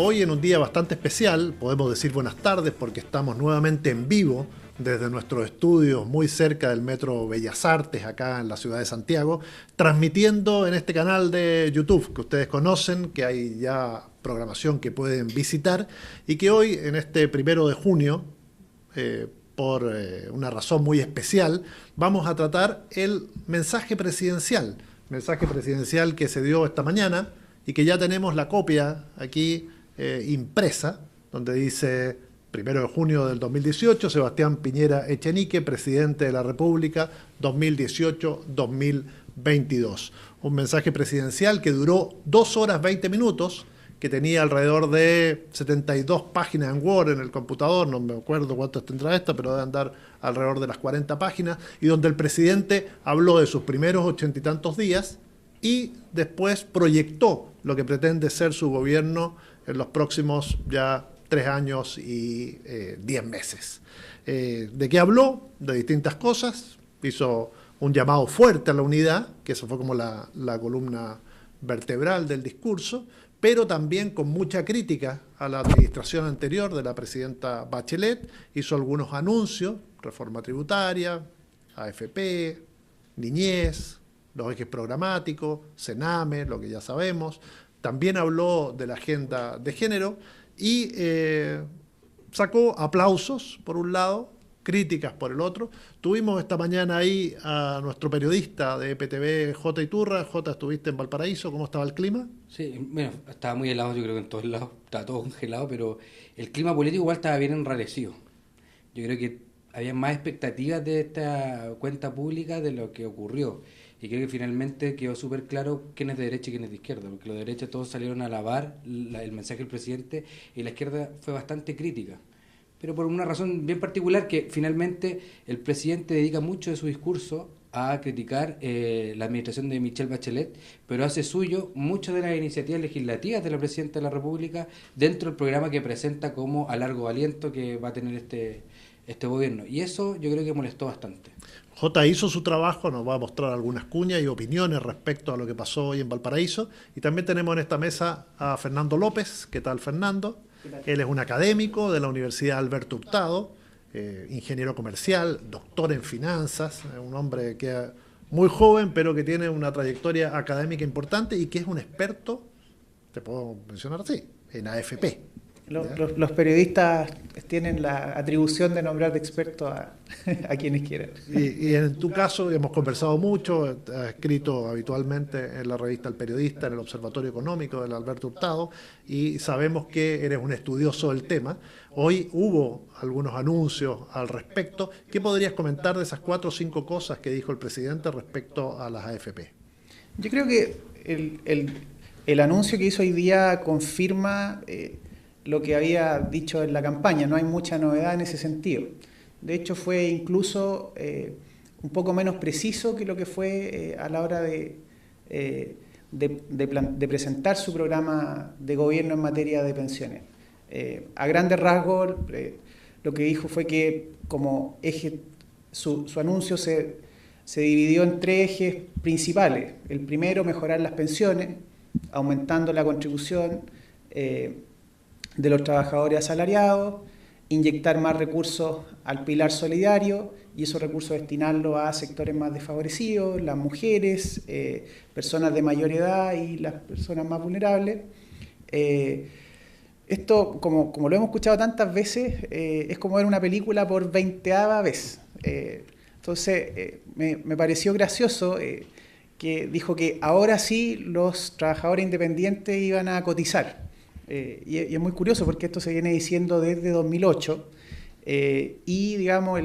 Hoy en un día bastante especial, podemos decir buenas tardes porque estamos nuevamente en vivo desde nuestros estudios muy cerca del Metro Bellas Artes, acá en la ciudad de Santiago, transmitiendo en este canal de YouTube que ustedes conocen, que hay ya programación que pueden visitar y que hoy, en este 1 de junio, por una razón muy especial, vamos a tratar el mensaje presidencial que se dio esta mañana y que ya tenemos la copia aquí impresa, donde dice 1 de junio del 2018, Sebastián Piñera Echenique, presidente de la República, 2018-2022. Un mensaje presidencial que duró 2 horas 20 minutos, que tenía alrededor de 72 páginas en Word en el computador, no me acuerdo cuántas tendrá esta, pero debe andar alrededor de las 40 páginas, y donde el presidente habló de sus primeros 80 y tantos días y después proyectó lo que pretende ser su gobierno en los próximos ya 3 años y 10 meses. ¿De qué habló? De distintas cosas. Hizo un llamado fuerte a la unidad, que eso fue como la columna vertebral del discurso, pero también con mucha crítica a la administración anterior de la presidenta Bachelet. Hizo algunos anuncios: reforma tributaria, AFP, niñez, los ejes programáticos, Sename, lo que ya sabemos. También habló de la agenda de género y sacó aplausos por un lado, críticas por el otro. Tuvimos esta mañana ahí a nuestro periodista de EPTV, J. Iturra. J, estuviste en Valparaíso, ¿cómo estaba el clima? Sí, bueno, estaba muy helado, yo creo que en todos lados estaba todo congelado, pero el clima político igual estaba bien enrarecido. Yo creo que había más expectativas de esta cuenta pública de lo que ocurrió. Y creo que finalmente quedó súper claro quién es de derecha y quién es de izquierda, porque los de derecha todos salieron a alabar el mensaje del presidente y la izquierda fue bastante crítica. Pero por una razón bien particular, que finalmente el presidente dedica mucho de su discurso a criticar la administración de Michelle Bachelet, pero hace suyo muchas de las iniciativas legislativas de la presidenta de la República dentro del programa que presenta como a largo aliento que va a tener este gobierno. Y eso yo creo que molestó bastante. J hizo su trabajo, nos va a mostrar algunas cuñas y opiniones respecto a lo que pasó hoy en Valparaíso. Y también tenemos en esta mesa a Fernando López. ¿Qué tal, Fernando? Él es un académico de la Universidad Alberto Hurtado, ingeniero comercial, doctor en finanzas, un hombre que es muy joven, pero que tiene una trayectoria académica importante y que es un experto, te puedo mencionar así, en AFP. Los periodistas tienen la atribución de nombrar de experto a quienes quieran. Y en tu caso hemos conversado mucho, has escrito habitualmente en la revista El Periodista, en el Observatorio Económico del Alberto Hurtado, y sabemos que eres un estudioso del tema. Hoy hubo algunos anuncios al respecto. ¿Qué podrías comentar de esas 4 o 5 cosas que dijo el presidente respecto a las AFP? Yo creo que el anuncio que hizo hoy día confirma lo que había dicho en la campaña. No hay mucha novedad en ese sentido. De hecho, fue incluso un poco menos preciso que lo que fue a la hora de presentar su programa de gobierno en materia de pensiones. A grandes rasgos, lo que dijo fue que como eje, su anuncio se dividió en 3 ejes principales. El primero, mejorar las pensiones, aumentando la contribución de los trabajadores asalariados, inyectar más recursos al pilar solidario y esos recursos destinarlos a sectores más desfavorecidos, las mujeres, personas de mayor edad y las personas más vulnerables. Esto, como lo hemos escuchado tantas veces, es como ver una película por 20ª vez. Entonces, me pareció gracioso que dijo que ahora sí los trabajadores independientes iban a cotizar. Y es muy curioso porque esto se viene diciendo desde 2008 y digamos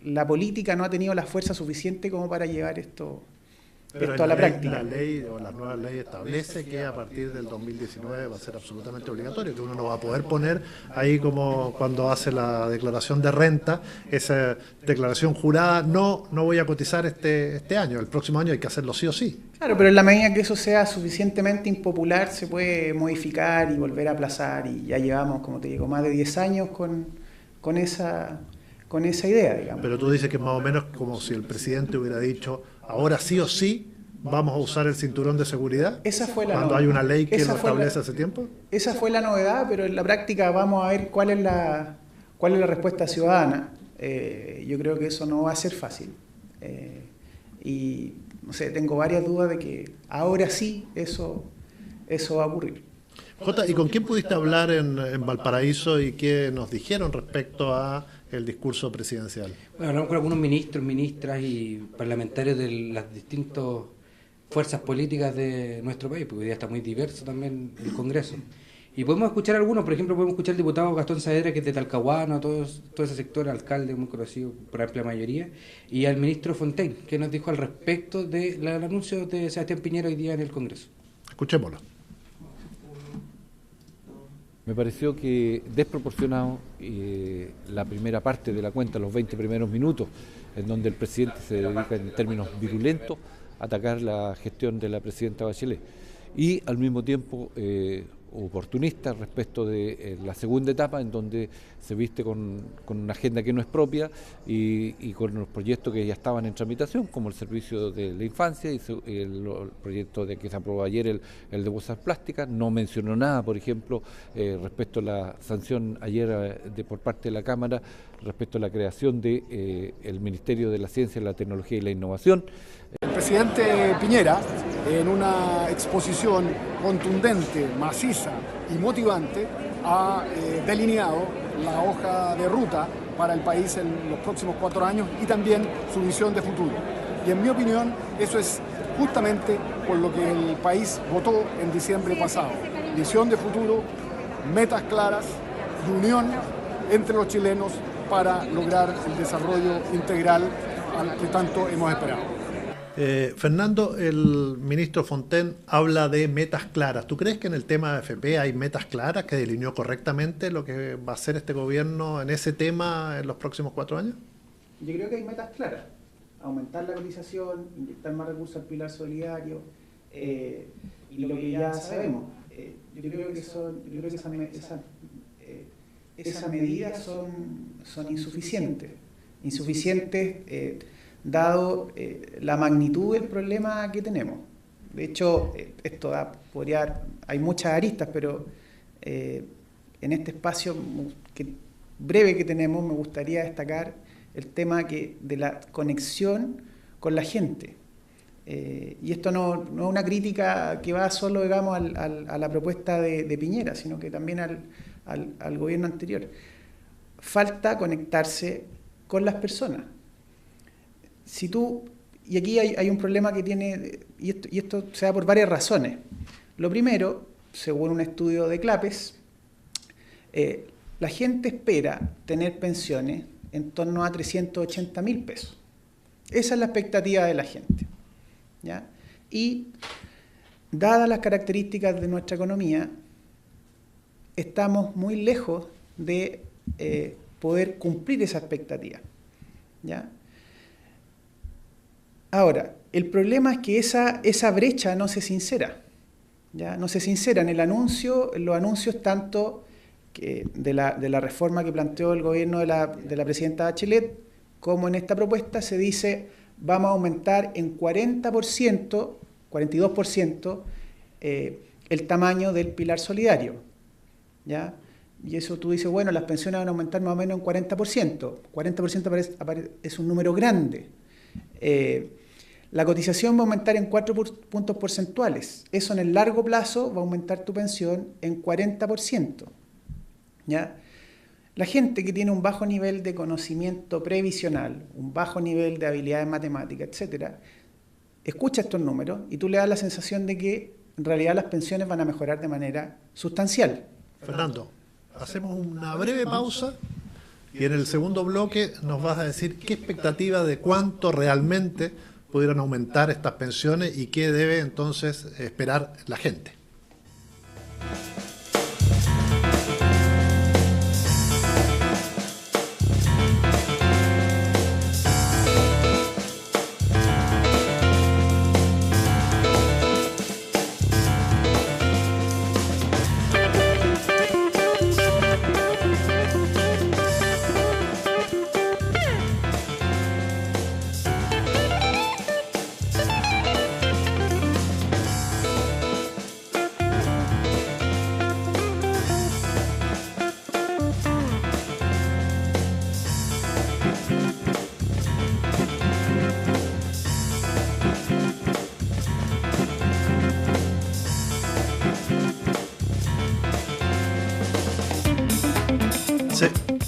la política no ha tenido la fuerza suficiente como para llevar esto a la práctica. La ley o las nuevas leyes establece que a partir del 2019 va a ser absolutamente obligatorio, que uno no va a poder poner ahí como cuando hace la declaración de renta, esa declaración jurada, no voy a cotizar este año, el próximo año hay que hacerlo sí o sí. Claro, pero en la medida que eso sea suficientemente impopular se puede modificar y volver a aplazar y ya llevamos, como te digo, más de 10 años con esa idea, digamos. Pero tú dices que más o menos como si el presidente hubiera dicho ahora sí o sí ¿Vamos a usar el cinturón de seguridad? Esa fue la cuando novedad. hay una ley que Esa lo fue establece hace tiempo. Esa fue la novedad, pero en la práctica vamos a ver cuál es la respuesta ciudadana. Yo creo que eso no va a ser fácil. Y no sé, tengo varias dudas de que ahora sí eso va a ocurrir. Jota, ¿y con quién pudiste hablar en Valparaíso y qué nos dijeron respecto a el discurso presidencial? Bueno, hablamos con algunos ministros, ministras y parlamentarios de las distintas fuerzas políticas de nuestro país, porque hoy día está muy diverso también el Congreso. Y podemos escuchar algunos, por ejemplo, podemos escuchar al diputado Gastón Saavedra, que es de Talcahuano, todo ese sector, alcalde muy conocido por amplia mayoría, y al ministro Fontaine, que nos dijo al respecto del anuncio de Sebastián Piñera hoy día en el Congreso. Escuchémoslo. Me pareció que desproporcionado la primera parte de la cuenta, los 20 primeros minutos, en donde el presidente se dedica en términos virulentos a atacar la gestión de la presidenta Bachelet y al mismo tiempo oportunista respecto de la segunda etapa, en donde se viste con una agenda que no es propia y con los proyectos que ya estaban en tramitación, como el servicio de la infancia y el proyecto de que se aprobó ayer, el de bolsas plásticas. No mencionó nada, por ejemplo, respecto a la sanción ayer por parte de la Cámara respecto a la creación de el Ministerio de la Ciencia, la Tecnología y la Innovación. El presidente Piñera, en una exposición contundente, maciza y motivante, ha delineado la hoja de ruta para el país en los próximos 4 años y también su visión de futuro. Y en mi opinión, eso es justamente por lo que el país votó en diciembre pasado. Visión de futuro, metas claras y unión entre los chilenos para lograr el desarrollo integral al que tanto hemos esperado. Fernando, el ministro Fontaine habla de metas claras. ¿Tú crees que en el tema de AFP hay metas claras, que delineó correctamente lo que va a hacer este gobierno en ese tema en los próximos 4 años? Yo creo que hay metas claras. Aumentar la cotización, inyectar más recursos al pilar solidario y lo que ya sabemos. Yo creo que esas medidas son insuficientes. Dado la magnitud del problema que tenemos. De hecho, esto hay muchas aristas, pero en este espacio breve que tenemos me gustaría destacar el tema de la conexión con la gente. Y esto no es una crítica que va solo, digamos, a la propuesta de Piñera, sino que también al gobierno anterior. Falta conectarse con las personas. Y aquí hay un problema que tiene, y esto se da por varias razones. Lo primero, según un estudio de CLAPES, la gente espera tener pensiones en torno a 380.000 pesos. Esa es la expectativa de la gente, ¿ya? Y dadas las características de nuestra economía, estamos muy lejos de poder cumplir esa expectativa, ¿ya? Ahora, el problema es que esa brecha no se sincera, ¿ya? No se sincera en los anuncios tanto de la reforma que planteó el gobierno de la presidenta Bachelet, como en esta propuesta se dice vamos a aumentar en 42% el tamaño del pilar solidario, ¿ya? Y eso tú dices, bueno, las pensiones van a aumentar más o menos en 40%. 40% es un número grande. La cotización va a aumentar en 4 puntos porcentuales. Eso en el largo plazo va a aumentar tu pensión en 40%. ¿Ya? La gente que tiene un bajo nivel de conocimiento previsional, un bajo nivel de habilidades matemáticas, etcétera, escucha estos números y tú le das la sensación de que en realidad las pensiones van a mejorar de manera sustancial. Fernando, hacemos una breve pausa y en el segundo bloque nos vas a decir qué expectativa de cuánto realmente pudieran aumentar estas pensiones y qué debe entonces esperar la gente.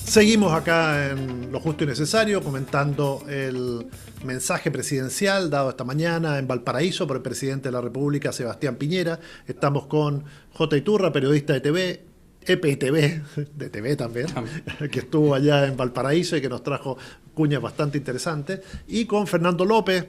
Seguimos acá en Lo Justo y Necesario comentando el mensaje presidencial dado esta mañana en Valparaíso por el presidente de la República, Sebastián Piñera. Estamos con J. Iturra, periodista de TV, EPTV, de TV también, que estuvo allá en Valparaíso y que nos trajo cuñas bastante interesantes, y con Fernando López,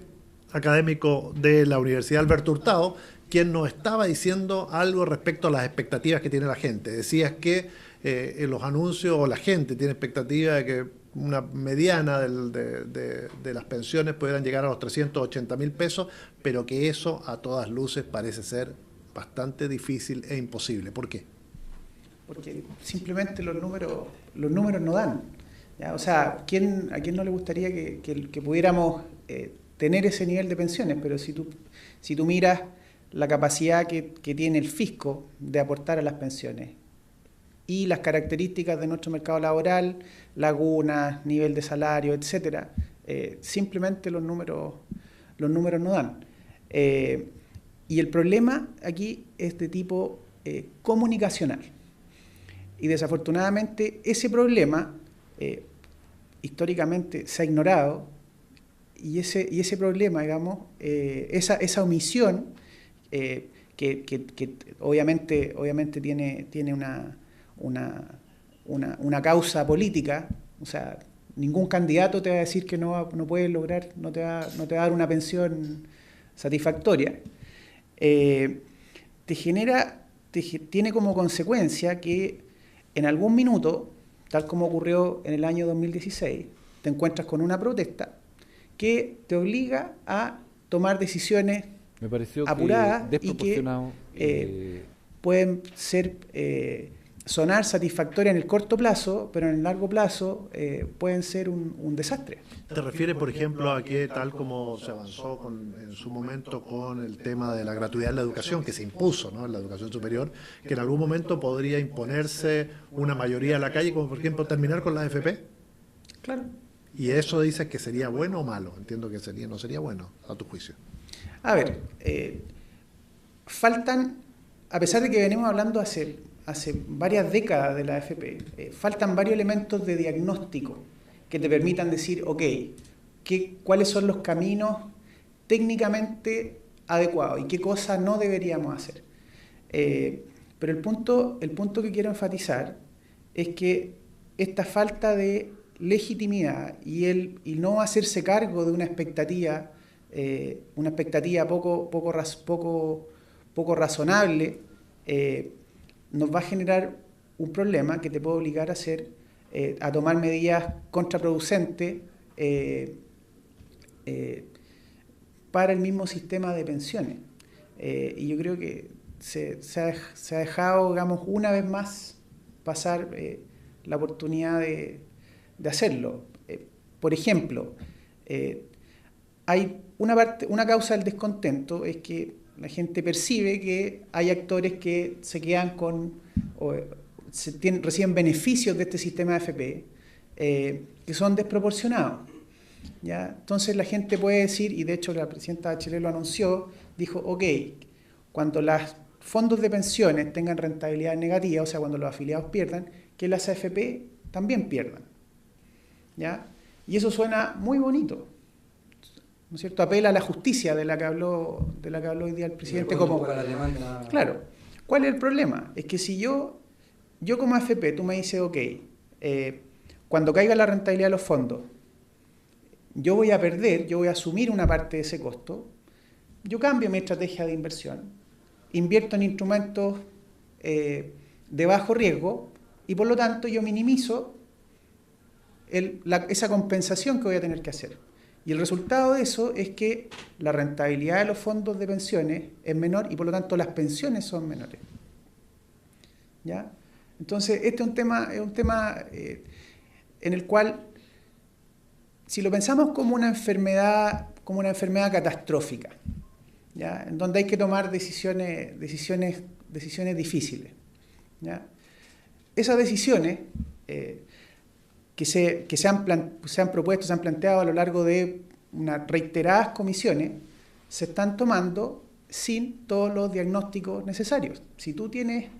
académico de la Universidad Alberto Hurtado, quien nos estaba diciendo algo respecto a las expectativas que tiene la gente. Decías que en los anuncios, o la gente tiene expectativa de que una mediana de las pensiones pudieran llegar a los 380.000 pesos, pero que eso a todas luces parece ser bastante difícil e imposible. ¿Por qué? Porque simplemente los números no dan. ¿Ya? O sea, ¿a quién no le gustaría que pudiéramos tener ese nivel de pensiones? Pero si tú miras la capacidad que tiene el fisco de aportar a las pensiones y las características de nuestro mercado laboral, lagunas, nivel de salario, etcétera, simplemente los números no dan. Y el problema aquí es de tipo comunicacional. Y desafortunadamente ese problema históricamente se ha ignorado, y ese problema, digamos, esa omisión que obviamente tiene una causa política. O sea, ningún candidato te va a decir que no puedes lograr, no te va a dar una pensión satisfactoria. Tiene como consecuencia que en algún minuto, tal como ocurrió en el año 2016, te encuentras con una protesta que te obliga a tomar decisiones apuradas y que pueden sonar satisfactorias en el corto plazo, pero en el largo plazo pueden ser un desastre. ¿Te refieres, por ejemplo, a que tal como se avanzó en su momento con el tema de la gratuidad en la educación, que se impuso, ¿no?, en la educación superior, que en algún momento podría imponerse una mayoría en la calle, como por ejemplo terminar con la AFP? Claro. ¿Y eso dices que sería bueno o malo? Entiendo que no sería bueno, a tu juicio. A ver, faltan, a pesar de que venimos hablando hace varias décadas de la AFP, faltan varios elementos de diagnóstico que te permitan decir, ok, cuáles son los caminos técnicamente adecuados y qué cosas no deberíamos hacer. Pero el punto que quiero enfatizar es que esta falta de legitimidad y no hacerse cargo de una expectativa poco razonable, nos va a generar un problema que te puede obligar a tomar medidas contraproducentes para el mismo sistema de pensiones. Y yo creo que se ha dejado, digamos, una vez más pasar la oportunidad de hacerlo. Por ejemplo, hay una causa del descontento, es que la gente percibe que hay actores que se quedan reciben beneficios de este sistema de AFP que son desproporcionados. ¿Ya? Entonces la gente puede decir, y de hecho la presidenta Bachelet lo anunció, dijo, ok, cuando los fondos de pensiones tengan rentabilidad negativa, o sea, cuando los afiliados pierdan, que las AFP también pierdan. ¿Ya? Y eso suena muy bonito, ¿no es cierto? Apela a la justicia de la que habló hoy día el presidente. Claro. ¿Cuál es el problema? Es que si yo como AFP, tú me dices, ok, cuando caiga la rentabilidad de los fondos, yo voy a asumir una parte de ese costo, yo cambio mi estrategia de inversión, invierto en instrumentos de bajo riesgo y por lo tanto yo minimizo esa compensación que voy a tener que hacer. Y el resultado de eso es que la rentabilidad de los fondos de pensiones es menor y por lo tanto las pensiones son menores. ¿Ya? Entonces, este es un tema en el cual, si lo pensamos como una enfermedad catastrófica, ¿ya?, en donde hay que tomar decisiones difíciles, ¿ya?, esas decisiones que se han propuesto, se han planteado a lo largo de unas reiteradas comisiones, se están tomando sin todos los diagnósticos necesarios. Si tú tienes,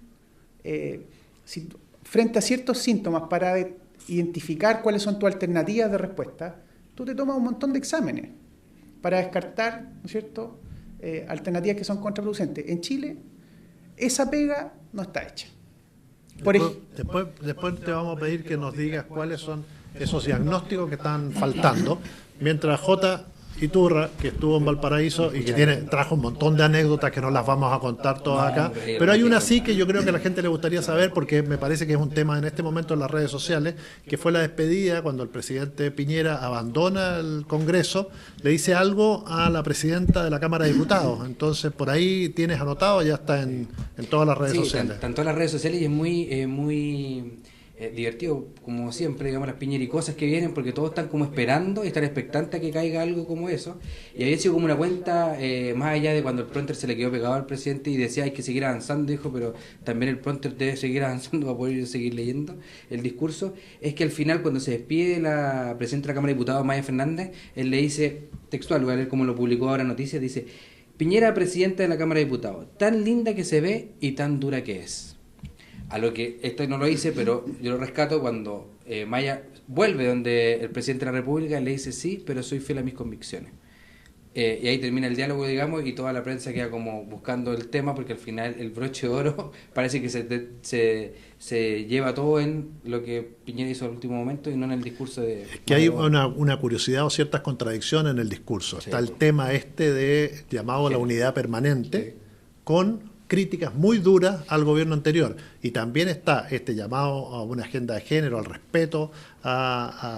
frente a ciertos síntomas para identificar cuáles son tus alternativas de respuesta, tú te tomas un montón de exámenes para descartar, ¿no es cierto?, alternativas que son contraproducentes. En Chile, esa pega no está hecha. Después te vamos a pedir que nos digas cuáles son esos diagnósticos que están faltando, mientras J. Iturra, que estuvo en Valparaíso y que trajo un montón de anécdotas que no las vamos a contar todas acá, pero hay una sí que yo creo que a la gente le gustaría saber, porque me parece que es un tema en este momento en las redes sociales, que fue la despedida cuando el presidente Piñera abandona el Congreso, le dice algo a la presidenta de la Cámara de Diputados. Entonces, por ahí tienes anotado, ya está en todas las redes sociales. Tanto en las redes sociales, y es muy divertido, como siempre, digamos, las piñericosas que vienen, porque todos están como esperando y están expectantes a que caiga algo como eso. Y había sido como una cuenta, más allá de cuando el prompter se le quedó pegado al presidente y decía hay que seguir avanzando, dijo, pero también el prompter debe seguir avanzando para poder seguir leyendo el discurso. Es que al final, cuando se despide la presidenta de la Cámara de Diputados, Maya Fernández, él le dice, textual, voy a leer como lo publicó ahora Noticias, dice: Piñera, presidenta de la Cámara de Diputados, tan linda que se ve y tan dura que es. A lo que, esto no lo hice, pero yo lo rescato cuando Maya vuelve donde el presidente de la República le dice sí, pero soy fiel a mis convicciones. Y ahí termina el diálogo, digamos, y toda la prensa queda como buscando el tema, porque al final el broche de oro parece que se lleva todo en lo que Piñera hizo al último momento y no en el discurso de... Es que hay una curiosidad o ciertas contradicciones en el discurso. Está el tema de llamado a la unidad permanente, con críticas muy duras al gobierno anterior, y también está este llamado a una agenda de género, al respeto a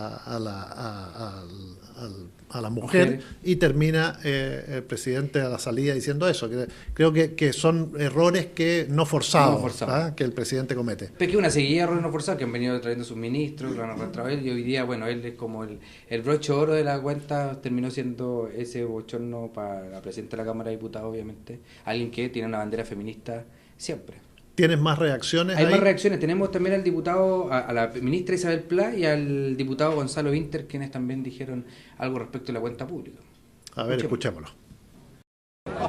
la mujer, y termina el presidente a la salida diciendo eso. Creo que son errores que no forzados, que el presidente comete. Pero que una seguida de errores no forzados, que han venido trayendo sus ministros, que lo han arrastrado él, y hoy día, bueno, él es como el broche oro de la cuenta, terminó siendo ese bochorno para la presidenta de la Cámara de Diputados, obviamente, alguien que tiene una bandera feminista siempre. ¿Tienes más reacciones? Hay más reacciones. Tenemos también al diputado, a la ministra Isabel Pla y al diputado Gonzalo Vinter, quienes también dijeron algo respecto a la cuenta pública. A ver, escuchémoslo.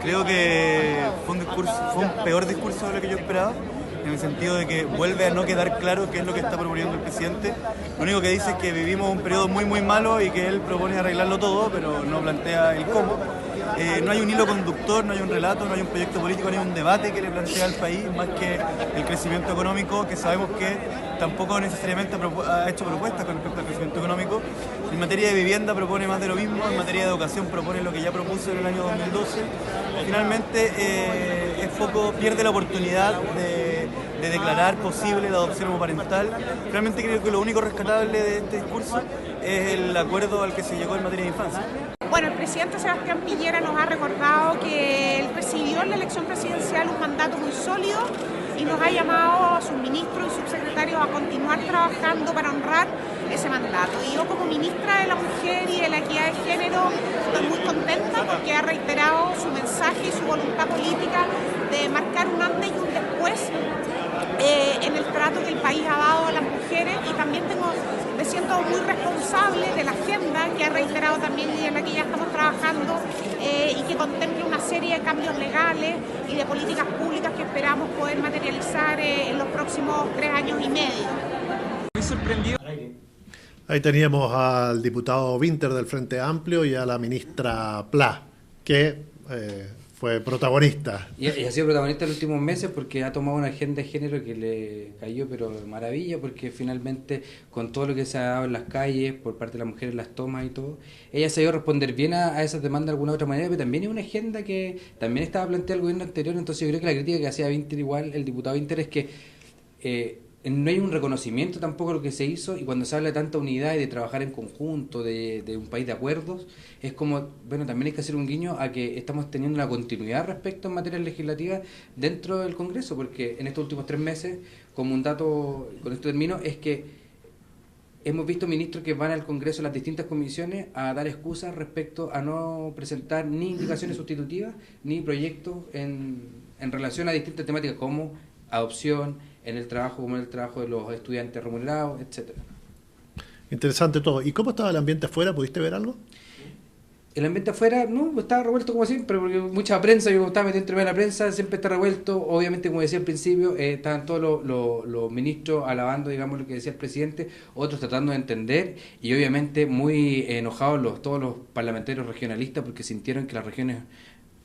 Creo que fue un peor discurso de lo que yo esperaba, en el sentido de que vuelve a no quedar claro qué es lo que está proponiendo el presidente. Lo único que dice es que vivimos un periodo muy muy malo y que él propone arreglarlo todo, pero no plantea el cómo. No hay un hilo conductor, no hay un relato, no hay un proyecto político, no hay un debate que le plantea al país, más que el crecimiento económico, que sabemos que tampoco necesariamente ha hecho propuestas con respecto al crecimiento económico. En materia de vivienda propone más de lo mismo, en materia de educación propone lo que ya propuso en el año 2012. Finalmente, pierde la oportunidad de declarar posible la adopción homoparental. Realmente creo que lo único rescatable de este discurso es el acuerdo al que se llegó en materia de infancia. Bueno, el presidente Sebastián Piñera nos ha recordado que él recibió en la elección presidencial un mandato muy sólido y nos ha llamado a sus ministros y subsecretarios a continuar trabajando para honrar ese mandato. Y yo, como ministra de la Mujer y de la Equidad de Género, estoy muy contenta porque ha reiterado su mensaje y su voluntad política de marcar un antes y un después en el trato que el país ha dado a las mujeres, y también me siento muy responsable de la agenda que ha reiterado también y en la que ya estamos trabajando, y que contemple una serie de cambios legales y de políticas públicas que esperamos poder materializar en los próximos 3 años y medio. Muy sorprendido. Ahí teníamos al diputado Vinter del Frente Amplio y a la ministra Pla, que fue protagonista. Y ha sido protagonista en los últimos meses porque ha tomado una agenda de género que le cayó, pero de maravilla, porque finalmente, con todo lo que se ha dado en las calles, por parte de las mujeres, las tomas y todo, ella se dio a responder bien a esas demandas de alguna otra manera, pero también es una agenda que también estaba planteada el gobierno anterior. Entonces yo creo que la crítica que hacía Vinter, igual el diputado Vinter, es que no hay un reconocimiento tampoco de lo que se hizo, y cuando se habla de tanta unidad y de trabajar en conjunto, de un país de acuerdos, es como, bueno, también hay que hacer un guiño a que estamos teniendo una continuidad respecto en materia legislativa dentro del Congreso, porque en estos últimos 3 meses, como un dato, con esto termino, es que hemos visto ministros que van al Congreso, a las distintas comisiones, a dar excusas respecto a no presentar ni indicaciones sustitutivas, ni proyectos en relación a distintas temáticas como adopción, en el trabajo, como en el trabajo de los estudiantes remunerados, etcétera. Interesante todo. ¿Y cómo estaba el ambiente afuera? ¿Pudiste ver algo? El ambiente afuera, no, estaba revuelto como siempre, porque mucha prensa, yo estaba metido entre medio de la prensa, siempre está revuelto. Obviamente, como decía al principio, estaban todos los ministros alabando, digamos, lo que decía el presidente, otros tratando de entender, y obviamente muy enojados todos los parlamentarios regionalistas porque sintieron que las regiones,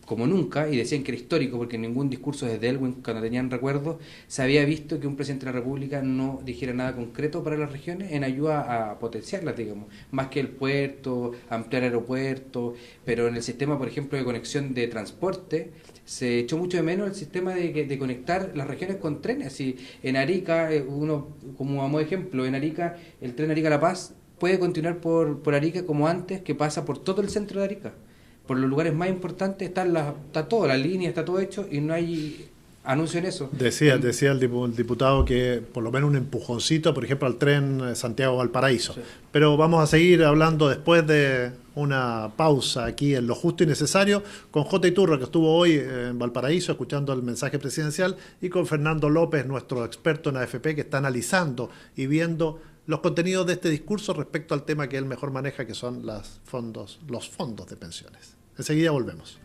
como nunca, y decían que era histórico, porque en ningún discurso desde Elwin, cuando tenían recuerdos, se había visto que un presidente de la República no dijera nada concreto para las regiones en ayuda a potenciarlas, digamos, más que el puerto, ampliar aeropuertos, pero en el sistema, por ejemplo, de conexión de transporte, se echó mucho de menos el sistema de conectar las regiones con trenes. Así, en Arica, uno, como a modo de ejemplo, en Arica, el tren Arica-La Paz puede continuar por Arica como antes, que pasa por todo el centro de Arica. Por los lugares más importantes está todo, la línea está todo hecho y no hay anuncio en eso. Decía el diputado que por lo menos un empujoncito, por ejemplo, al tren Santiago-Valparaíso. Sí. Pero vamos a seguir hablando después de una pausa aquí en Lo Justo y Necesario con J. Iturra, que estuvo hoy en Valparaíso escuchando el mensaje presidencial, y con Fernando López, nuestro experto en AFP, que está analizando y viendo los contenidos de este discurso respecto al tema que él mejor maneja, que son los fondos de pensiones. Enseguida volvemos.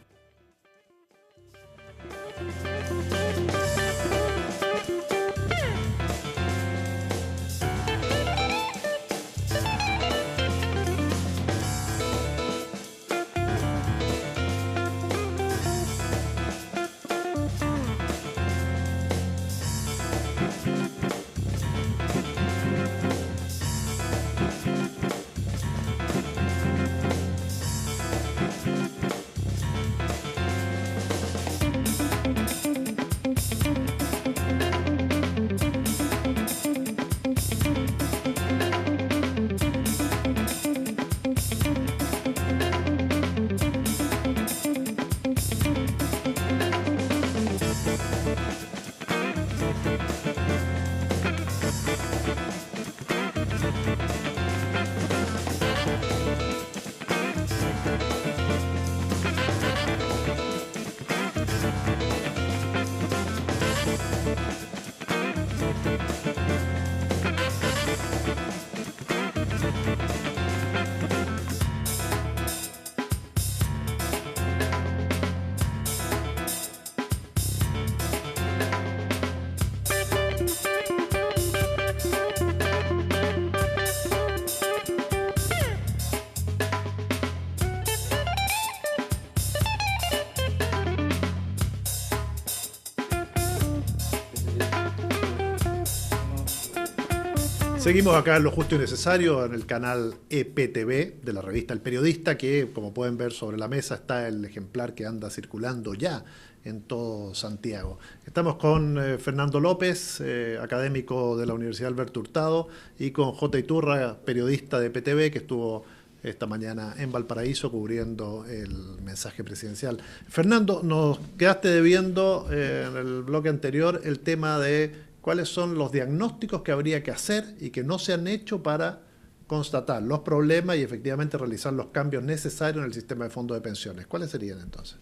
Seguimos acá en Lo Justo y Necesario, en el canal EPTV de la revista El Periodista, que como pueden ver sobre la mesa está el ejemplar que anda circulando ya en todo Santiago. Estamos con Fernando López, académico de la Universidad Alberto Hurtado, y con J. Iturra, periodista de EPTV, que estuvo esta mañana en Valparaíso cubriendo el mensaje presidencial. Fernando, nos quedaste debiendo en el bloque anterior el tema de cuáles son los diagnósticos que habría que hacer y que no se han hecho para constatar los problemas y efectivamente realizar los cambios necesarios en el sistema de fondos de pensiones. ¿Cuáles serían entonces?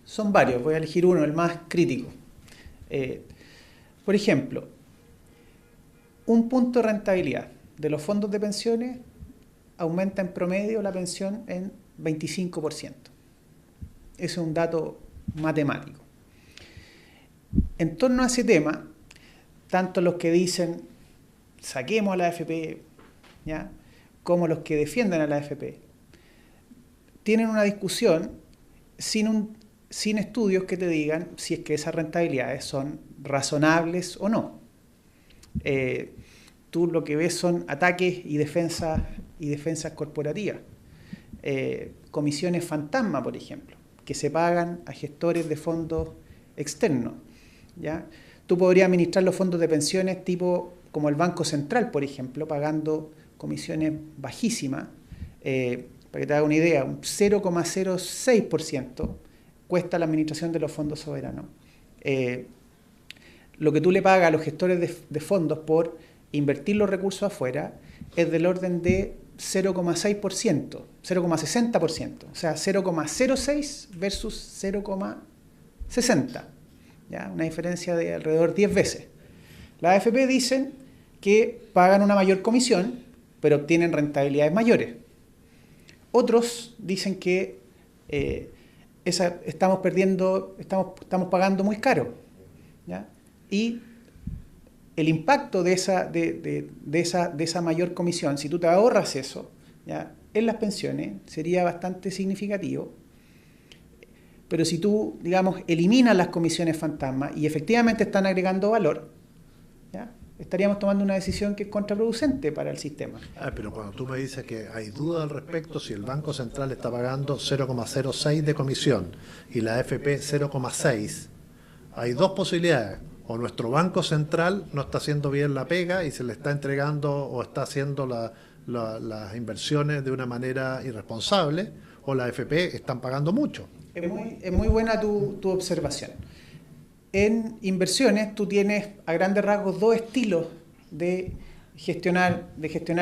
Son varios, voy a elegir uno, el más crítico. Por ejemplo, un punto de rentabilidad de los fondos de pensiones aumenta en promedio la pensión en 25%. Ese es un dato matemático. En torno a ese tema, tanto los que dicen saquemos a la AFP, ¿ya?, como los que defienden a la AFP, tienen una discusión sin estudios que te digan si es que esas rentabilidades son razonables o no. Tú lo que ves son ataques y defensas corporativas. Comisiones fantasma, por ejemplo, que se pagan a gestores de fondos externos, ¿ya? Tú podrías administrar los fondos de pensiones tipo como el Banco Central, por ejemplo, pagando comisiones bajísimas. Para que te haga una idea, un 0,06% cuesta la administración de los fondos soberanos. Lo que tú le pagas a los gestores de fondos por invertir los recursos afuera es del orden de 0,6%, 0,60%, o sea, 0,06 versus 0,60%. ¿Ya? Una diferencia de alrededor 10 veces. Las AFP dicen que pagan una mayor comisión, pero obtienen rentabilidades mayores. Otros dicen que estamos pagando muy caro, ¿ya? Y el impacto de esa mayor comisión, si tú te ahorras eso, ¿ya?, en las pensiones, sería bastante significativo. Pero si tú, digamos, eliminas las comisiones fantasma y efectivamente están agregando valor, ¿ya?, estaríamos tomando una decisión que es contraproducente para el sistema. Pero cuando tú me dices que hay duda al respecto, si el Banco Central está pagando 0,06 de comisión y la AFP 0,6, hay dos posibilidades. O nuestro Banco Central no está haciendo bien la pega y se le está entregando o está haciendo las inversiones de una manera irresponsable, o la AFP están pagando mucho. Es muy buena tu observación. En inversiones tú tienes a grandes rasgos dos estilos de gestionar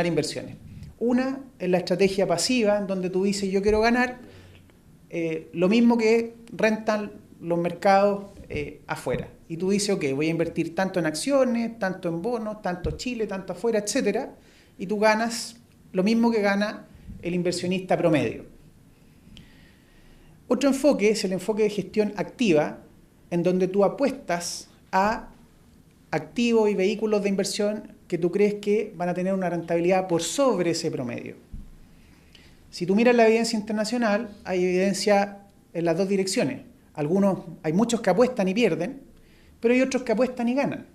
inversiones. Una es la estrategia pasiva, en donde tú dices yo quiero ganar lo mismo que rentan los mercados afuera. Y tú dices, ok, voy a invertir tanto en acciones, tanto en bonos, tanto Chile, tanto afuera, etcétera, y tú ganas lo mismo que gana el inversionista promedio. Otro enfoque es el enfoque de gestión activa, en donde tú apuestas a activos y vehículos de inversión que tú crees que van a tener una rentabilidad por sobre ese promedio. Si tú miras la evidencia internacional, hay evidencia en las dos direcciones. Hay muchos que apuestan y pierden, pero hay otros que apuestan y ganan.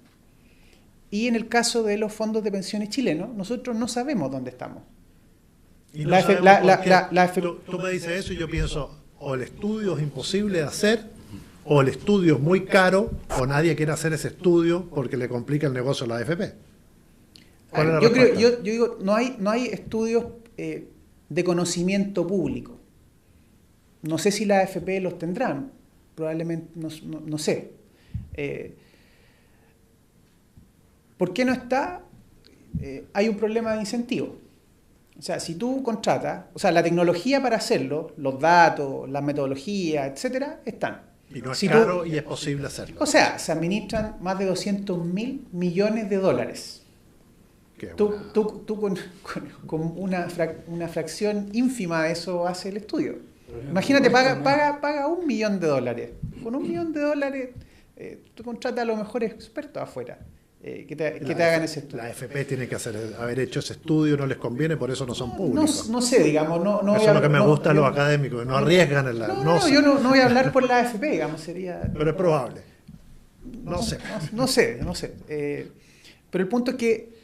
Y en el caso de los fondos de pensiones chilenos, nosotros no sabemos dónde estamos. Y no tú me dices eso y yo pienso, o el estudio es imposible de hacer, o el estudio es muy caro, o nadie quiere hacer ese estudio porque le complica el negocio a la AFP. Yo digo, no hay estudios de conocimiento público. No sé si la AFP los tendrán, probablemente, no sé. ¿Por qué no está? Hay un problema de incentivo. O sea, si tú contratas, o sea, la tecnología para hacerlo, los datos, las metodologías, etcétera, están. Y no es caro y es posible hacerlo. O sea, se administran más de 200.000 millones de dólares. Tú con una fracción ínfima de eso haces el estudio. Imagínate, paga $1 millón. Con $1 millón tú contratas a los mejores expertos afuera que te hagan ese estudio. La AFP tiene que haber hecho ese estudio, no les conviene, por eso no son públicos. No sé, digamos. Eso es lo que me gusta a los académicos, no arriesgan en la... Yo no voy a hablar por la AFP, digamos, sería... Pero es probable. No sé. Pero el punto es que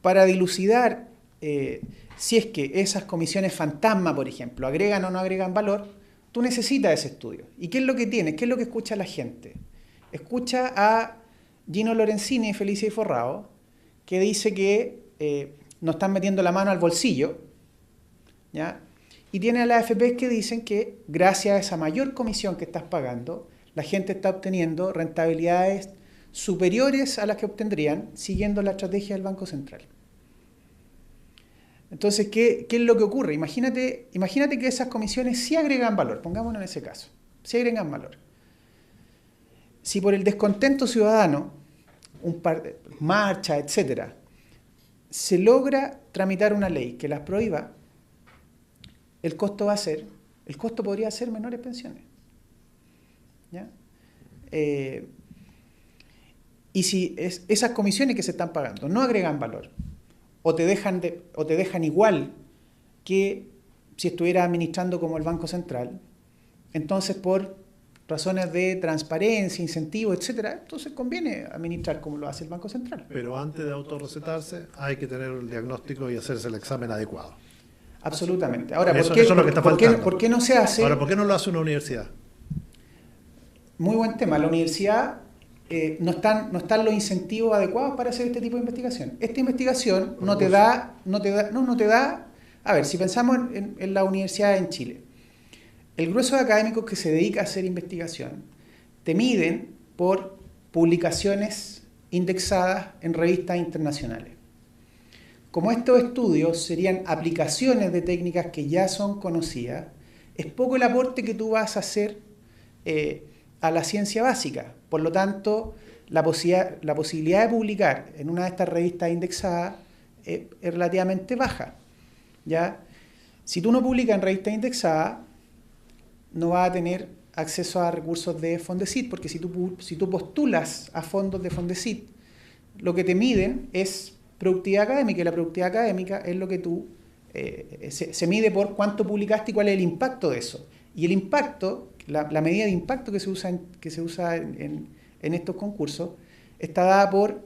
para dilucidar si es que esas comisiones fantasma, por ejemplo, agregan o no agregan valor, tú necesitas ese estudio. ¿Y qué es lo que tienes? ¿Qué es lo que escucha la gente? Escucha a Gino Lorenzini, Felicia y Forrado, que dice que nos están metiendo la mano al bolsillo, ¿ya? Y tiene a las AFP que dicen que gracias a esa mayor comisión que estás pagando, la gente está obteniendo rentabilidades superiores a las que obtendrían siguiendo la estrategia del Banco Central. Entonces, ¿qué es lo que ocurre? Imagínate que esas comisiones sí agregan valor, pongámonos en ese caso, sí agregan valor. Si por el descontento ciudadano, marcha, etcétera, se logra tramitar una ley que las prohíba, el costo podría ser menores pensiones. ¿Ya? Y si esas comisiones que se están pagando no agregan valor, o te dejan igual que si estuvieras administrando como el Banco Central, entonces por razones de transparencia, incentivo, etcétera, entonces conviene administrar como lo hace el Banco Central. Pero antes de autorrecetarse hay que tener el diagnóstico y hacerse el examen adecuado. Absolutamente. Ahora, eso es lo que está faltando. ¿Por qué no se hace? Ahora, ¿por qué no lo hace una universidad? Muy buen tema. La universidad no están los incentivos adecuados para hacer este tipo de investigación. Esta investigación no te da. A ver, si pensamos en la universidad en Chile, el grueso de académicos que se dedica a hacer investigación te miden por publicaciones indexadas en revistas internacionales. Como estos estudios serían aplicaciones de técnicas que ya son conocidas, es poco el aporte que tú vas a hacer a la ciencia básica. Por lo tanto, la posibilidad de publicar en una de estas revistas indexadas es relativamente baja, ¿ya? Si tú no publicas en revistas indexadas, no vas a tener acceso a recursos de Fondesit, porque si tú postulas a fondos de Fondesit, lo que te miden es productividad académica, y la productividad académica es lo que tú se mide por cuánto publicaste y cuál es el impacto de eso. Y el impacto, la medida de impacto que se usa en estos concursos, está dada por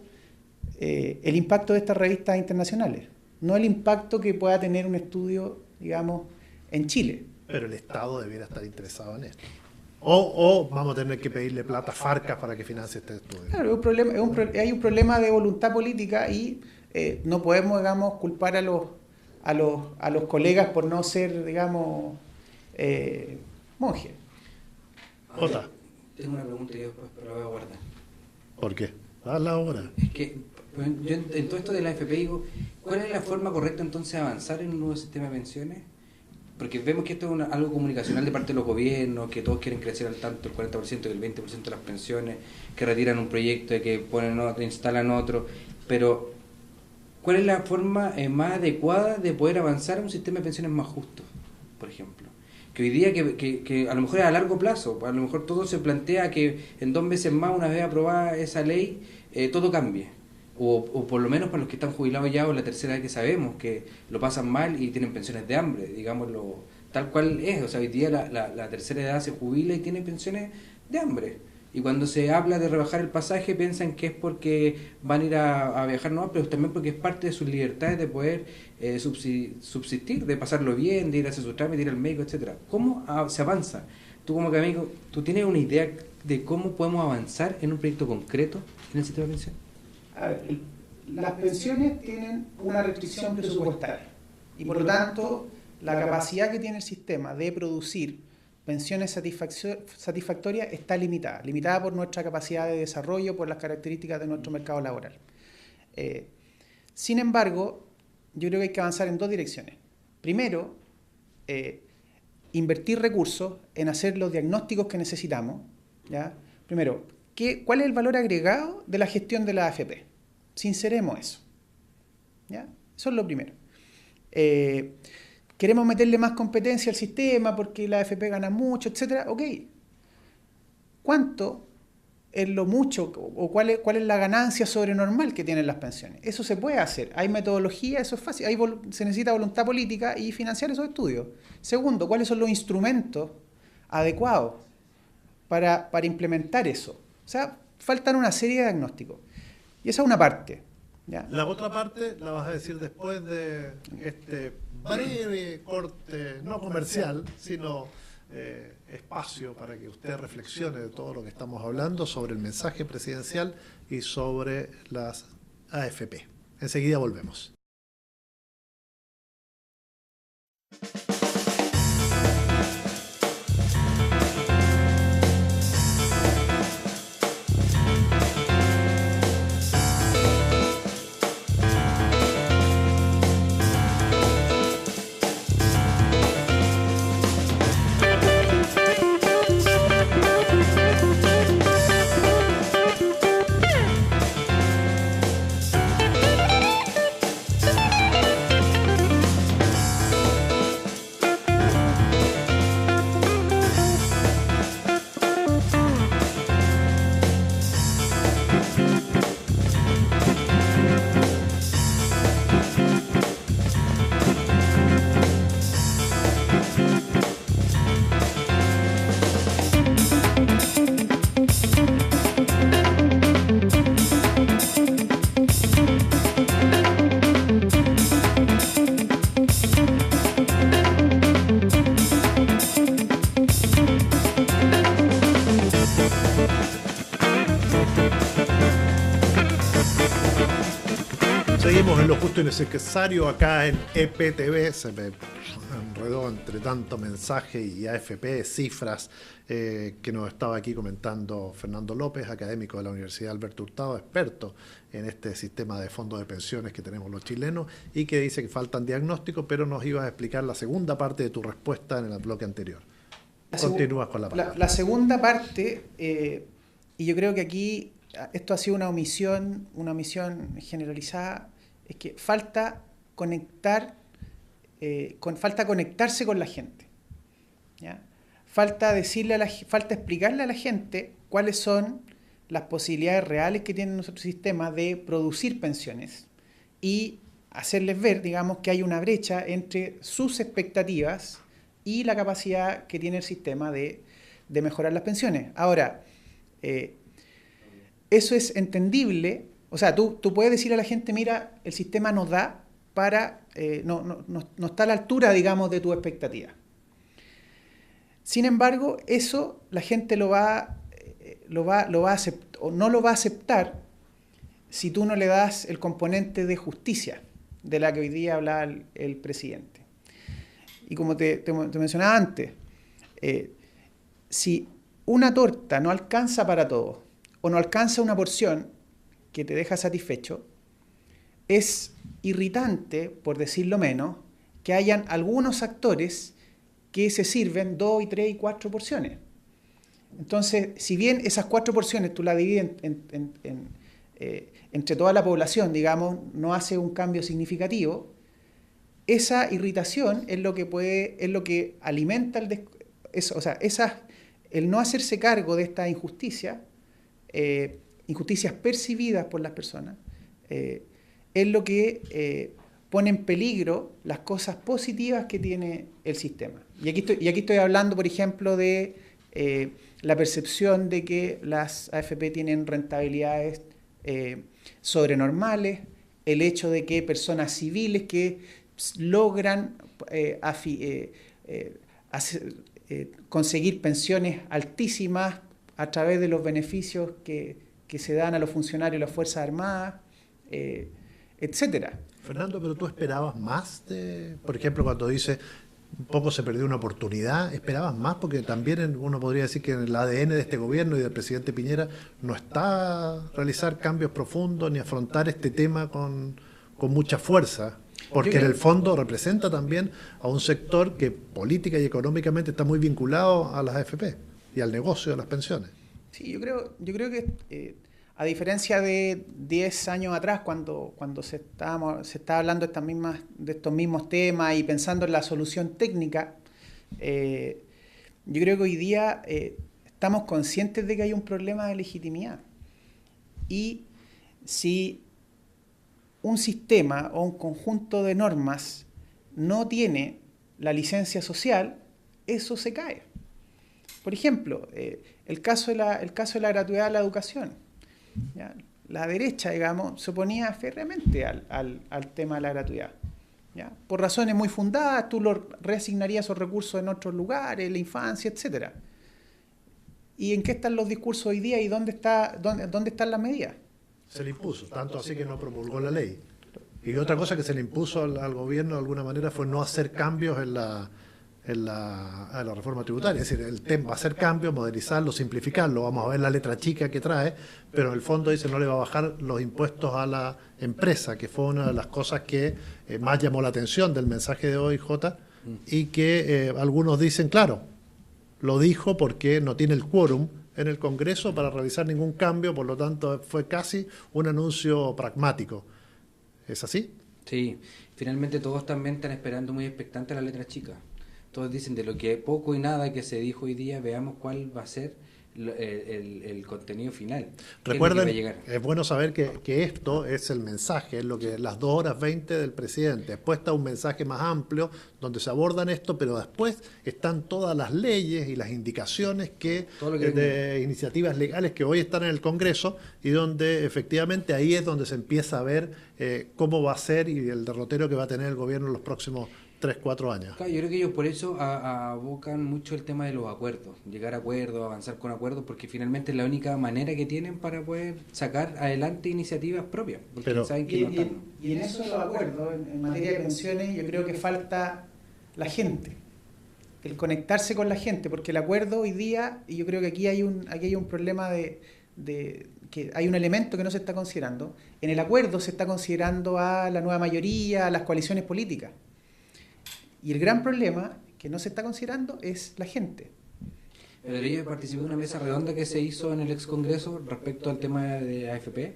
el impacto de estas revistas internacionales, no el impacto que pueda tener un estudio, digamos, en Chile. Pero el Estado debiera estar interesado en esto. O vamos a tener que pedirle plata a Farcas para que financie este estudio. Claro, hay un problema de voluntad política y no podemos, digamos, culpar a los colegas por no ser, digamos, monjes. Jota. Tengo una pregunta y después pero la voy a guardar. ¿Por qué? Dale ahora. Es que yo en todo esto de la AFP digo, ¿cuál es la forma correcta entonces de avanzar en un nuevo sistema de pensiones? Porque vemos que esto es algo comunicacional de parte de los gobiernos, que todos quieren crecer al tanto, el 40% y el 20% de las pensiones, que retiran un proyecto, que ponen otro, instalan otro, pero ¿cuál es la forma más adecuada de poder avanzar a un sistema de pensiones más justo, por ejemplo? Que hoy día, que a lo mejor es a largo plazo, a lo mejor todo se plantea que en 2 meses más, una vez aprobada esa ley, todo cambie. O por lo menos para los que están jubilados ya o la tercera edad, que sabemos que lo pasan mal y tienen pensiones de hambre, digámoslo tal cual es. O sea, hoy día la tercera edad se jubila y tiene pensiones de hambre. Y cuando se habla de rebajar el pasaje piensan que es porque van a ir a viajar, no, pero también porque es parte de sus libertades de poder subsistir, de pasarlo bien, de ir a hacer su trámite, de ir al médico, etcétera. ¿Cómo se avanza? Tú como académico, ¿tú tienes una idea de cómo podemos avanzar en un proyecto concreto en el sistema de pensiones? A ver, las pensiones tienen una restricción presupuestaria y por lo tanto la capacidad que tiene el sistema de producir pensiones satisfactorias está limitada por nuestra capacidad de desarrollo, por las características de nuestro mercado laboral. Sin embargo, yo creo que hay que avanzar en 2 direcciones. Primero, invertir recursos en hacer los diagnósticos que necesitamos, ¿ya? Primero, ¿cuál es el valor agregado de la gestión de la AFP? Sinceremos eso, ¿ya? Eso es lo primero. Queremos meterle más competencia al sistema porque la AFP gana mucho, etcétera. Ok. ¿Cuánto es lo mucho o cuál es la ganancia sobre normal que tienen las pensiones? Eso se puede hacer. Hay metodología, eso es fácil. Se necesita voluntad política y financiar esos estudios. Segundo, ¿cuáles son los instrumentos adecuados para implementar eso? O sea, faltan una serie de diagnósticos. Y esa es una parte, ¿ya? La otra parte la vas a decir después de este breve corte, no comercial, sino espacio para que usted reflexione de todo lo que estamos hablando sobre el mensaje presidencial y sobre las AFP. Enseguida volvemos. Seguimos en lo justo y necesario acá en EPTV. Se me enredó entre tanto mensaje y AFP, cifras que nos estaba aquí comentando Fernando López, académico de la Universidad Alberto Hurtado, experto en este sistema de fondos de pensiones que tenemos los chilenos y que dice que faltan diagnósticos, pero nos ibas a explicar la segunda parte de tu respuesta en el bloque anterior. Continúas con la palabra. La segunda parte, y yo creo que aquí esto ha sido una omisión generalizada, es que falta conectar falta conectarse con la gente, ¿ya? Falta explicarle a la gente cuáles son las posibilidades reales que tiene nuestro sistema de producir pensiones y hacerles ver, digamos, que hay una brecha entre sus expectativas y la capacidad que tiene el sistema de mejorar las pensiones. Ahora, eso es entendible. O sea, tú puedes decirle a la gente, mira, el sistema nos da para... no está a la altura, digamos, de tu expectativa. Sin embargo, eso la gente no lo va a aceptar si tú no le das el componente de justicia de la que hoy día hablaba el presidente. Y como te mencionaba antes, si una torta no alcanza para todos o no alcanza una porción que te deja satisfecho, es irritante, por decirlo menos, que hayan algunos actores que se sirven 2, 3 y 4 porciones. Entonces, si bien esas 4 porciones tú las divides entre toda la población, digamos, no hace un cambio significativo, esa irritación es lo que alimenta el no hacerse cargo de esta injusticia, injusticias percibidas por las personas, es lo que pone en peligro las cosas positivas que tiene el sistema. Y aquí estoy hablando, por ejemplo, de la percepción de que las AFP tienen rentabilidades sobrenormales, el hecho de que personas civiles que logran conseguir pensiones altísimas a través de los beneficios que se dan a los funcionarios de las Fuerzas Armadas, etcétera. Fernando, pero tú esperabas más por ejemplo, cuando dice un poco se perdió una oportunidad, ¿esperabas más? Porque también uno podría decir que en el ADN de este gobierno y del presidente Piñera no está realizar cambios profundos ni afrontar este tema con mucha fuerza, porque en el fondo representa también a un sector que política y económicamente está muy vinculado a las AFP y al negocio de las pensiones. Sí, yo creo que a diferencia de 10 años atrás, cuando se estaba hablando de estos mismos temas y pensando en la solución técnica, yo creo que hoy día estamos conscientes de que hay un problema de legitimidad. Y si un sistema o un conjunto de normas no tiene la licencia social, eso se cae. Por ejemplo, el caso de la gratuidad de la educación. ¿Ya? La derecha, digamos, se oponía férreamente al tema de la gratuidad, ¿ya? Por razones muy fundadas, tú reasignarías esos recursos en otros lugares, la infancia, etc. ¿Y en qué están los discursos hoy día y dónde están las medidas? Se le impuso, tanto así que no promulgó la ley. Y otra cosa que se le impuso al gobierno de alguna manera fue no hacer cambios en la reforma tributaria. Es decir, el tema va a hacer cambios, modernizarlo, simplificarlo. Vamos a ver la letra chica que trae, pero en el fondo dice no le va a bajar los impuestos a la empresa, que fue una de las cosas que más llamó la atención del mensaje de hoy, Jota, y que algunos dicen, claro, lo dijo porque no tiene el quórum en el Congreso para realizar ningún cambio, por lo tanto fue casi un anuncio pragmático. ¿Es así? Sí, finalmente todos también están esperando muy expectantes la letra chica. Todos dicen de lo que poco y nada que se dijo hoy día, veamos cuál va a ser el contenido final. Recuerden, es bueno saber que esto es el mensaje, es lo que las 2 horas 20 del presidente. Después está un mensaje más amplio donde se abordan esto, pero después están todas las leyes y las indicaciones de iniciativas legales que hoy están en el Congreso y donde efectivamente ahí es donde se empieza a ver cómo va a ser y el derrotero que va a tener el gobierno en los próximos 3-4 años. Claro, yo creo que ellos por eso abocan mucho el tema de los acuerdos, llegar a acuerdos, avanzar con acuerdos, porque finalmente es la única manera que tienen para poder sacar adelante iniciativas propias, porque saben que no están. Y en eso de los acuerdos, en materia de pensiones, yo creo que falta la gente, el conectarse con la gente, porque el acuerdo hoy día, y yo creo que aquí hay un problema de que hay un elemento que no se está considerando. En el acuerdo se está considerando a la nueva mayoría, a las coaliciones políticas. Y el gran problema que no se está considerando es la gente. Pero yo participé en una mesa redonda que se hizo en el ex Congreso respecto al tema de AFP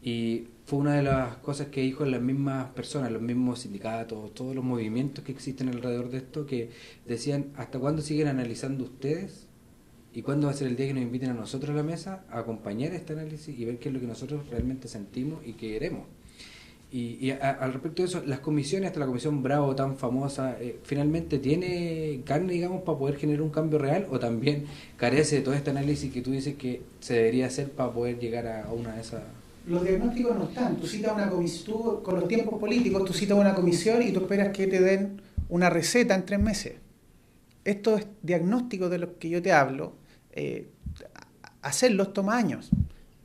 Y fue una de las cosas que dijo las mismas personas, los mismos sindicatos, todos los movimientos que existen alrededor de esto, que decían, ¿hasta cuándo siguen analizando ustedes? ¿Y cuándo va a ser el día que nos inviten a nosotros a la mesa a acompañar este análisis y ver qué es lo que nosotros realmente sentimos y queremos? Y al respecto de eso, las comisiones, hasta la comisión Bravo tan famosa, ¿finalmente tiene carne, digamos, para poder generar un cambio real, o también carece de todo este análisis que tú dices que se debería hacer para poder llegar a una de esas? Los diagnósticos no están. Tú citas una comisión, con los tiempos políticos, tú citas una comisión y tú esperas que te den una receta en 3 meses. Estos diagnósticos de los que yo te hablo, hacerlos toma años.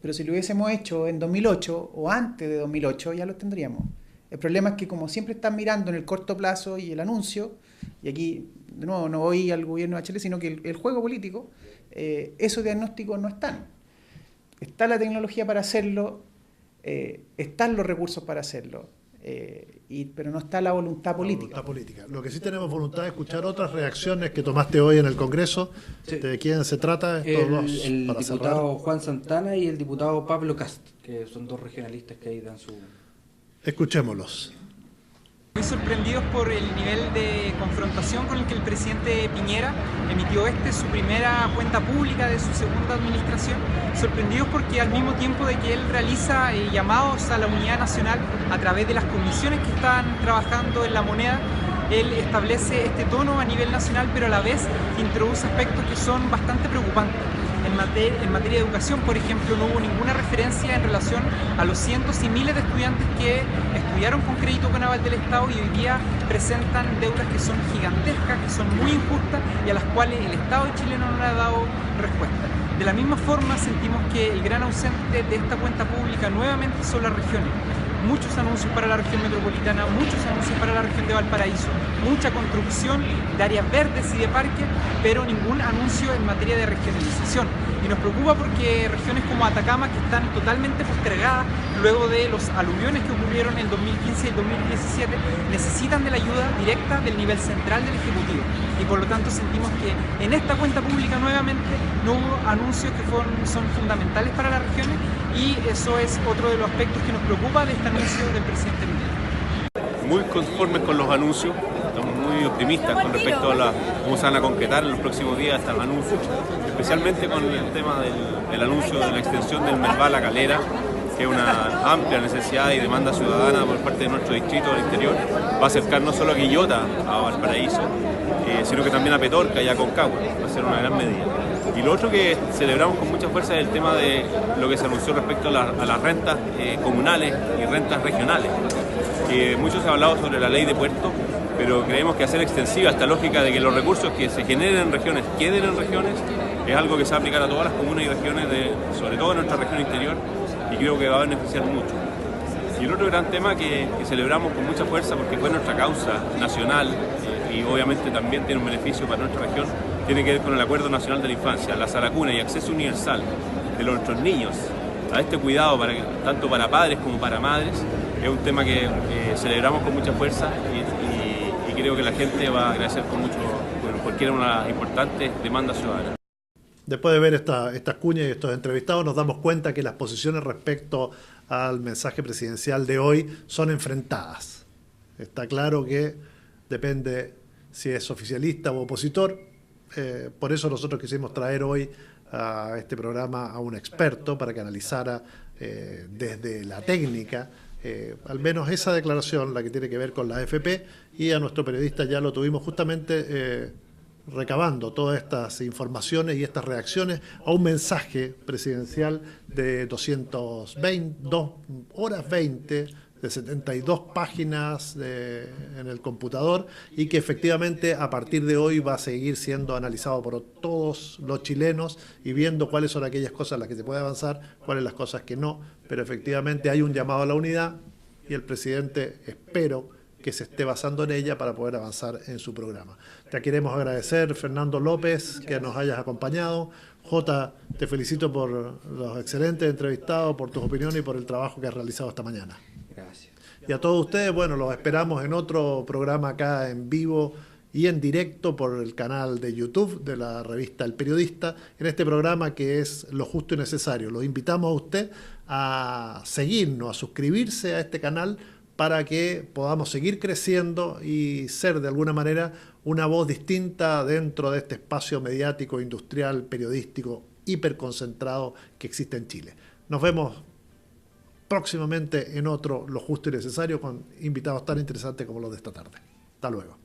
Pero si lo hubiésemos hecho en 2008 o antes de 2008, ya los tendríamos. El problema es que como siempre están mirando en el corto plazo y el anuncio, y aquí de nuevo no voy al gobierno de Chile, sino que el juego político, esos diagnósticos no están. Está la tecnología para hacerlo, están los recursos para hacerlo, pero no está la voluntad política. Lo que sí tenemos voluntad de escuchar otras reacciones que tomaste hoy en el Congreso. Sí. ¿De quién se trata? Estos dos, el para diputado cerrar. Juan Santana y el diputado Pablo Cast, que son dos regionalistas que ahí dan su... Escuchémoslos. Muy sorprendidos por el nivel de confrontación con el que el presidente Piñera emitió su primera cuenta pública de su segunda administración. Sorprendidos porque al mismo tiempo de que él realiza llamados a la unidad nacional a través de las comisiones que están trabajando en la moneda, él establece este tono a nivel nacional, pero a la vez introduce aspectos que son bastante preocupantes. En materia de educación, por ejemplo, no hubo ninguna referencia en relación a los cientos y miles de estudiantes que estudiaron con crédito con aval del Estado y hoy día presentan deudas que son gigantescas, que son muy injustas y a las cuales el Estado chileno no le ha dado respuesta. De la misma forma, sentimos que el gran ausente de esta cuenta pública nuevamente son las regiones. Muchos anuncios para la región metropolitana, muchos anuncios para la región de Valparaíso, mucha construcción de áreas verdes y de parques, pero ningún anuncio en materia de regionalización. Y nos preocupa porque regiones como Atacama, que están totalmente postergadas luego de los aluviones que ocurrieron en 2015 y el 2017, necesitan de la ayuda directa del nivel central del Ejecutivo. Y por lo tanto sentimos que en esta cuenta pública nuevamente no hubo anuncios que son fundamentales para las regiones, y eso es otro de los aspectos que nos preocupa de este anuncio del presidente Piñera. Muy conformes con los anuncios, estamos muy optimistas con respecto a cómo se van a concretar en los próximos días estos anuncios, especialmente con el tema del anuncio de la extensión del Merval a Calera, que es una amplia necesidad y demanda ciudadana por parte de nuestro distrito del interior. Va a acercar no solo a Quillota, a Valparaíso, sino que también a Petorca y a Concagua, va a ser una gran medida. Y lo otro que celebramos con mucha fuerza es el tema de lo que se anunció respecto a las rentas comunales y rentas regionales. Mucho se ha hablado sobre la ley de puertos, pero creemos que hacer extensiva esta lógica de que los recursos que se generen en regiones queden en regiones es algo que se va a aplicar a todas las comunas y regiones, sobre todo en nuestra región interior, y creo que va a beneficiar mucho. Y el otro gran tema que celebramos con mucha fuerza, porque fue nuestra causa nacional y obviamente también tiene un beneficio para nuestra región, tiene que ver con el Acuerdo Nacional de la Infancia, la salacuna y acceso universal de nuestros niños a este cuidado, tanto para padres como para madres. Es un tema que celebramos con mucha fuerza y creo que la gente va a agradecer con mucho, porque era una importante demanda ciudadana. Después de ver estas cuñas y estos entrevistados, nos damos cuenta que las posiciones respecto al mensaje presidencial de hoy son enfrentadas. Está claro que depende si es oficialista o opositor. Por eso nosotros quisimos traer hoy a este programa a un experto para que analizara desde la técnica al menos esa declaración, la que tiene que ver con la AFP, y a nuestro periodista ya lo tuvimos justamente recabando todas estas informaciones y estas reacciones a un mensaje presidencial de 2 horas 20, de 72 páginas en el computador, y que efectivamente a partir de hoy va a seguir siendo analizado por todos los chilenos y viendo cuáles son aquellas cosas en las que se puede avanzar, cuáles las cosas que no, pero efectivamente hay un llamado a la unidad y el presidente, espero que se esté basando en ella para poder avanzar en su programa. Te queremos agradecer, Fernando López, que nos hayas acompañado. Jota, te felicito por los excelentes entrevistados, por tus opiniones y por el trabajo que has realizado esta mañana. Gracias. Y a todos ustedes, bueno, los esperamos en otro programa acá en vivo y en directo por el canal de YouTube de la revista El Periodista, en este programa que es Lo Justo y Necesario. Los invitamos a usted a seguirnos, a suscribirse a este canal para que podamos seguir creciendo y ser de alguna manera una voz distinta dentro de este espacio mediático, industrial, periodístico, hiperconcentrado que existe en Chile. Nos vemos próximamente en otro Lo Justo y Necesario con invitados tan interesantes como los de esta tarde. Hasta luego.